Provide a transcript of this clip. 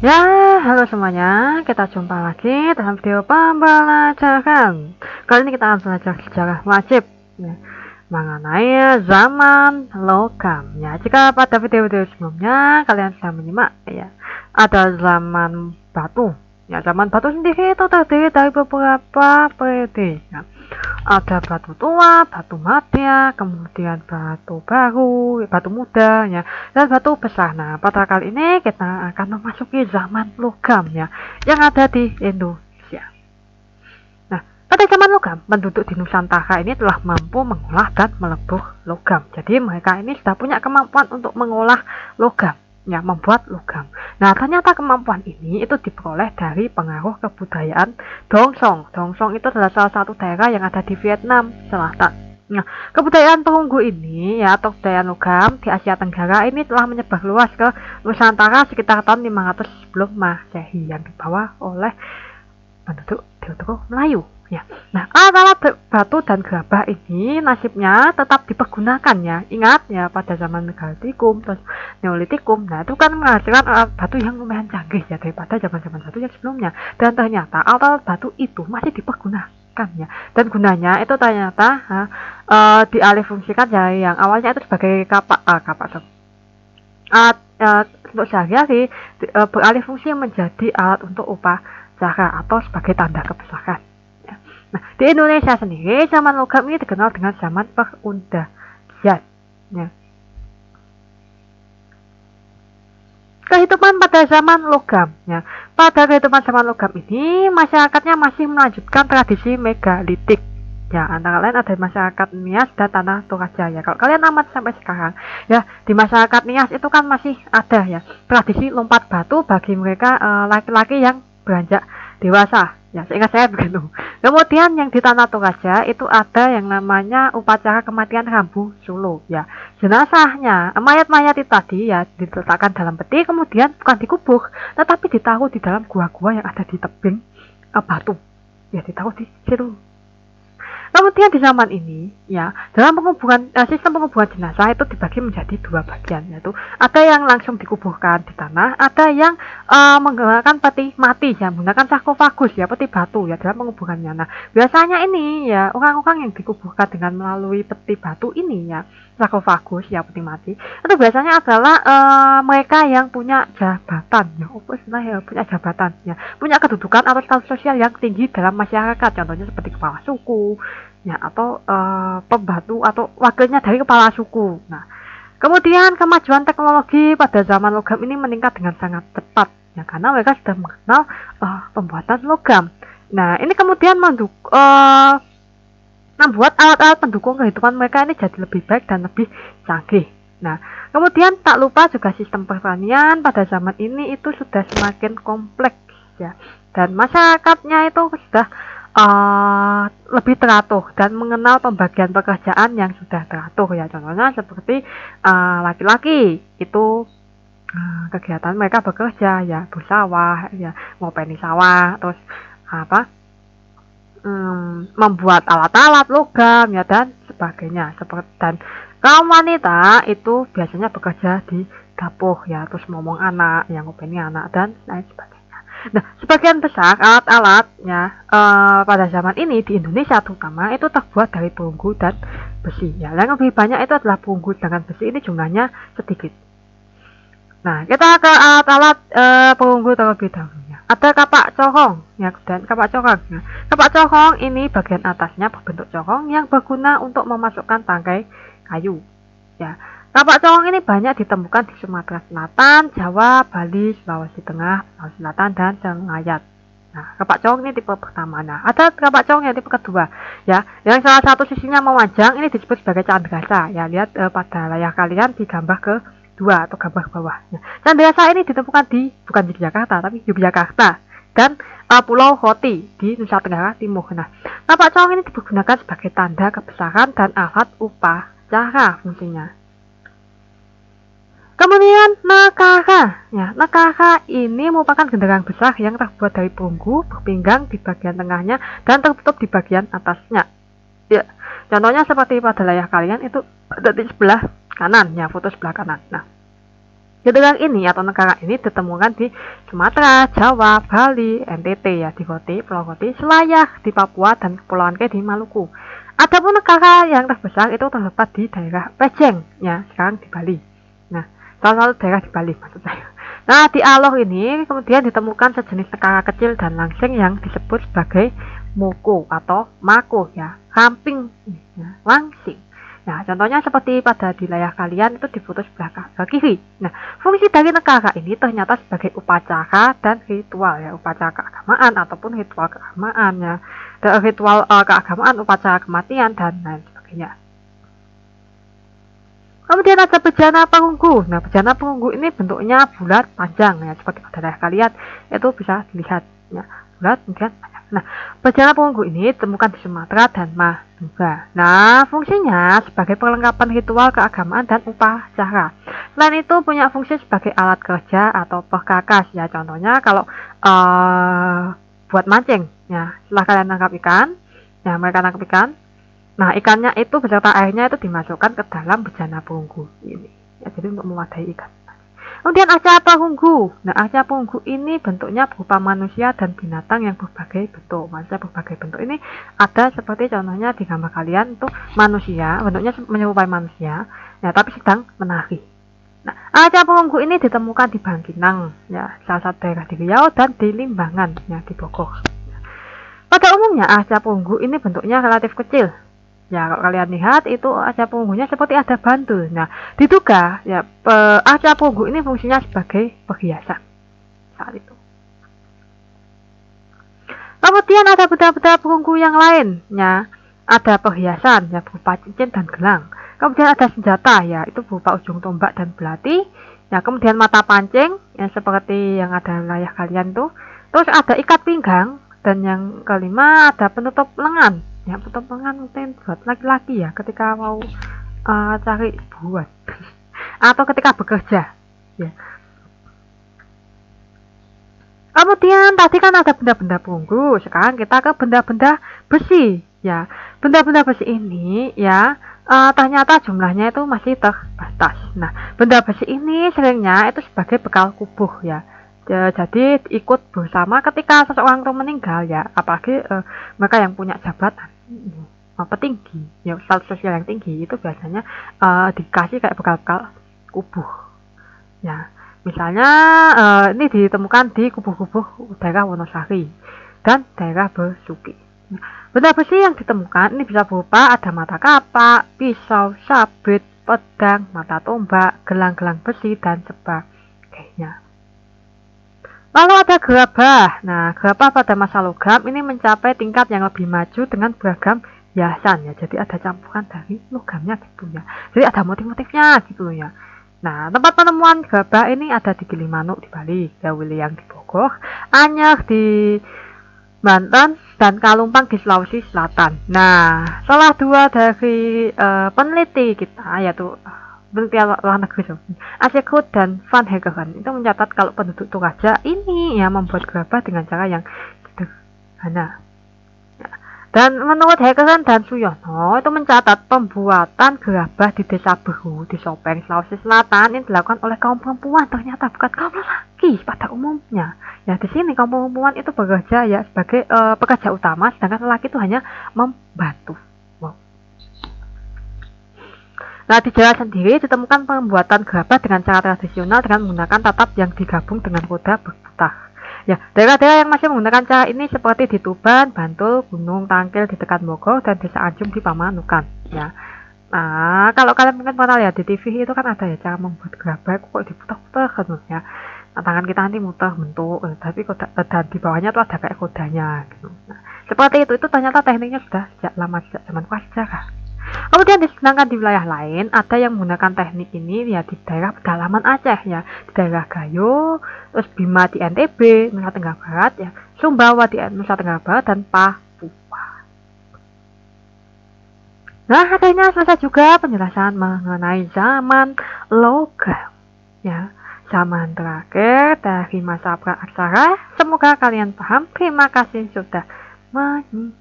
Ya, halo semuanya. Kita jumpa lagi dalam video pembelajaran. Kali ini kita akan belajar sejarah wajib ya, mengenai zaman logam. Ya, jika pada video-video sebelumnya kalian sudah menyimak ya, ada zaman batu. Ya, zaman batu sendiri itu terdiri dari beberapa periode. Ya. Ada batu tua, batu madya, kemudian batu baru, batu muda, ya, dan batu besar. Nah, pada kali ini kita akan memasuki zaman logam ya, yang ada di Indonesia. Nah, pada zaman logam, penduduk di Nusantara ini telah mampu mengolah dan melebur logam. Jadi mereka ini sudah punya kemampuan untuk mengolah logam, ya, membuat logam. Nah, ternyata kemampuan ini itu diperoleh dari pengaruh kebudayaan Dongsong. Dongsong itu adalah salah satu daerah yang ada di Vietnam Selatan. Nah, kebudayaan perunggu ini ya atau kebudayaan logam di Asia Tenggara ini telah menyebar luas ke Nusantara sekitar tahun 500 sebelum Masehi yang dibawa oleh penduduk Teotoko Melayu. Ya. Nah, alat-alat batu dan gerabah ini nasibnya tetap dipergunakan ya. Ingat ya pada zaman Megalitikum terus Neolitikum. Nah, itu kan menghasilkan alat batu yang lumayan canggih ya daripada zaman-zaman batu yang sebelumnya. Dan ternyata alat batu itu masih dipergunakan ya. Dan gunanya itu ternyata dialihfungsikan dari yang awalnya itu sebagai kapak untuk sehari-hari beralih fungsi menjadi alat untuk upacara atau sebagai tanda kebesaran. Nah, di Indonesia sendiri zaman logam ini dikenal dengan zaman perundayan. Ya. Kehidupan pada zaman logam. Ya. Pada kehidupan zaman logam ini, masyarakatnya masih melanjutkan tradisi megalitik. Ya, antara lain ada masyarakat Nias dan Tanah Toraja. Ya, kalau kalian amat sampai sekarang, ya di masyarakat Nias itu kan masih ada ya tradisi lompat batu bagi mereka laki-laki yang beranjak dewasa. Ya, seingat saya begitu. Kemudian yang di Tanah Toraja itu ada yang namanya upacara kematian Rambu Solo. Ya, jenazahnya, mayat-mayat itu tadi ya diletakkan dalam peti, kemudian bukan dikubur, tetapi ditaruh di dalam gua-gua yang ada di tebing batu. Ya, ditaruh di situ. Kemudian di zaman ini, ya, dalam sistem penguburan jenazah itu dibagi menjadi dua bagian, yaitu ada yang langsung dikuburkan di tanah, ada yang menggunakan peti mati, ya, menggunakan sarkofagus, ya, peti batu, ya, dalam penguburannya. Nah, biasanya ini, ya, orang-orang yang dikuburkan dengan melalui peti batu ini, ya, sarkofagus, ya, peti mati, itu biasanya adalah mereka yang punya jabatan, ya, punya jabatan, ya, punya kedudukan atau status sosial yang tinggi dalam masyarakat, contohnya seperti kepala suku, ya atau pembantu atau wakilnya dari kepala suku. Nah, kemudian kemajuan teknologi pada zaman logam ini meningkat dengan sangat cepat ya karena mereka sudah mengenal pembuatan logam. Nah, ini kemudian membuat alat-alat pendukung kehidupan mereka ini jadi lebih baik dan lebih canggih. Nah, kemudian tak lupa juga sistem pertanian pada zaman ini itu sudah semakin kompleks ya dan masyarakatnya itu sudah lebih teratur dan mengenal pembagian pekerjaan yang sudah teratur ya contohnya seperti laki-laki itu kegiatan mereka bekerja ya bersawah ya ngopeni sawah terus membuat alat-alat logam ya dan sebagainya dan kaum wanita itu biasanya bekerja di dapur ya terus ngomong anak yang ngopeni anak dan lain sebagainya. Nah, sebagian besar alat-alatnya pada zaman ini di Indonesia terutama itu terbuat dari perunggu dan besi. Ya, yang lebih banyak itu adalah perunggu dengan besi ini jumlahnya sedikit. Nah, kita ke alat-alat perunggu terlebih dahulu. Ada kapak corong, ya, dan kapak corong. Nah, kapak corong ini bagian atasnya berbentuk corong yang berguna untuk memasukkan tangkai kayu. Ya, kapak corong ini banyak ditemukan di Sumatera Selatan, Jawa, Bali, Sulawesi Tengah, Sulawesi Selatan, dan Selayar. Nah, kapak corong ini tipe pertama. Nah, ada kapak corong yang tipe kedua. Ya, yang salah satu sisinya memanjang ini disebut sebagai candrasa. Ya, lihat pada layar kalian di gambar kedua atau gambar bawahnya. Candrasa ini ditemukan bukan di Jakarta, tapi Yogyakarta dan Pulau Hoti di Nusa Tenggara Timur. Nah, kapak corong ini digunakan sebagai tanda kebesaran dan alat upacara fungsinya. Kemudian nakara, ya nakara ini merupakan genderang besar yang terbuat dari perunggu berpinggang di bagian tengahnya dan tertutup di bagian atasnya. Ya, contohnya seperti pada layar kalian itu ada di sebelah kanan, ya foto sebelah kanan. Nah, Gedung ini atau negara ini ditemukan di Sumatera, Jawa, Bali, NTT ya, di Koti, Pulau Koti, Selayar, di Papua, dan Kepulauan K di Maluku. Adapun negara yang terbesar itu terdapat di daerah Pejeng ya, sekarang di Bali. Nah, salah satu daerah di Bali maksud saya. Nah, di Alor ini kemudian ditemukan sejenis negara kecil dan langsing yang disebut sebagai Moko atau Mako ya, ramping ya, langsing. Nah, contohnya seperti pada di layar kalian itu difoto sebelah kiri. Nah, fungsi dari negara ini ternyata sebagai upacara dan ritual ya, upacara keagamaan ataupun ritual keagamaan ya, dan ritual keagamaan, upacara kematian dan lain sebagainya. Kemudian ada bejana perunggu. Nah, bejana perunggu ini bentuknya bulat panjang ya, seperti pada layar kalian itu bisa dilihat ya, bulat kemudian panjang. Nah, bejana perunggu ini ditemukan di Sumatera dan Madura. Nah, fungsinya sebagai perlengkapan ritual keagamaan dan upacara. Selain itu punya fungsi sebagai alat kerja atau perkakas ya. Contohnya kalau buat mancing ya, setelah kalian tangkap ikan, ya mereka tangkap ikan. Nah, ikannya itu beserta airnya itu dimasukkan ke dalam bejana perunggu ini. Ya, jadi untuk mewadahi ikan. Kemudian arca perunggu. Nah, arca perunggu ini bentuknya berupa manusia dan binatang yang berbagai bentuk. Maksudnya berbagai bentuk ini ada seperti contohnya di gambar kalian itu manusia, bentuknya menyerupai manusia, ya tapi sedang menari. Nah, arca perunggu ini ditemukan di Bangkinang, ya salah satu daerah di Riau dan di Limbangan, ya di Bogor. Pada umumnya arca perunggu ini bentuknya relatif kecil. Ya, kalau kalian lihat itu arca perunggunya seperti ada bantul. Nah, diduga ya arca perunggu ini fungsinya sebagai perhiasan saat itu. Kemudian ada benda-benda perunggu yang lain, ya. Ada perhiasan ya berupa cincin dan gelang. Kemudian ada senjata ya, itu berupa ujung tombak dan belati. Ya, kemudian mata pancing yang seperti yang ada layar kalian tuh. Terus ada ikat pinggang dan yang kelima ada penutup lengan. Ya, penutup lengan mungkin buat laki-laki ya ketika mau cari buat atau ketika bekerja. Ya. Kemudian tadi kan ada benda-benda perunggu, sekarang kita ke benda-benda besi. Ya, benda-benda besi ini ya ternyata jumlahnya itu masih terbatas. Nah, benda besi ini seringnya itu sebagai bekal kubuh ya. Jadi ikut bersama ketika seseorang itu meninggal ya, apalagi mereka yang punya jabatan petinggi, ya status sosial yang tinggi itu biasanya dikasih kayak bekal-bekal kubuh. Ya, misalnya ini ditemukan di kubuh-kubuh daerah Wonosari dan daerah Besuki. Benda besi yang ditemukan ini bisa berupa ada mata kapak, pisau, sabit, pedang, mata tombak, gelang-gelang besi, dan sebagainya. Lalu ada gerabah. Nah, gerabah pada masa logam ini mencapai tingkat yang lebih maju dengan beragam hiasan ya. Jadi ada campuran dari logamnya gitu ya. Jadi ada motif-motifnya gitu loh ya. Nah, tempat penemuan gerabah ini ada di Gilimanuk di Bali, Gawiliang di Bogor, Anyer di Banten, dan Kalumpang di Sulawesi Selatan. Nah, salah dua dari peneliti kita yaitu peneliti luar negeri Asekut dan Van Hegeren itu mencatat kalau penduduk Toraja ini ya membuat gerabah dengan cara yang sederhana. Dan menurut Hegeren dan Suyono itu mencatat pembuatan gerabah di Desa Beru di Sopeng, Sulawesi Selatan ini dilakukan oleh kaum perempuan, ternyata bukan kaum lelaki pada umumnya. Ya di sini kaum perempuan itu bekerja ya sebagai pekerja utama, sedangkan lelaki itu hanya membantu. Wow. Nah, di Jawa sendiri ditemukan pembuatan gerabah dengan cara tradisional dengan menggunakan tatap yang digabung dengan roda berputar. Ya, daerah-daerah yang masih menggunakan cara ini seperti di Tuban, Bantul, Gunung Tangkil di Tekan Bogor, dan Desa Ajum di Pamanukan. Ya. Nah, kalau kalian mungkin pernah lihat di TV itu kan ada ya cara membuat gerabah kok diputar-putar kan ya. Nah, tangan kita nanti muter bentuk, tapi dan di bawahnya tuh ada kayak kodanya gitu. Nah, seperti itu ternyata tekniknya sudah sejak lama, sejak zaman prasejarah. Kemudian sedangkan di wilayah lain ada yang menggunakan teknik ini ya di daerah pedalaman Aceh ya, di daerah Gayo, terus Bima di NTB, Nusa Tenggara Barat ya, Sumbawa di Nusa Tenggara Barat, dan Papua. Nah, akhirnya selesai juga penjelasan mengenai zaman logam ya, zaman terakhir dari masa praaksara. Semoga kalian paham. Terima kasih sudah menyimak.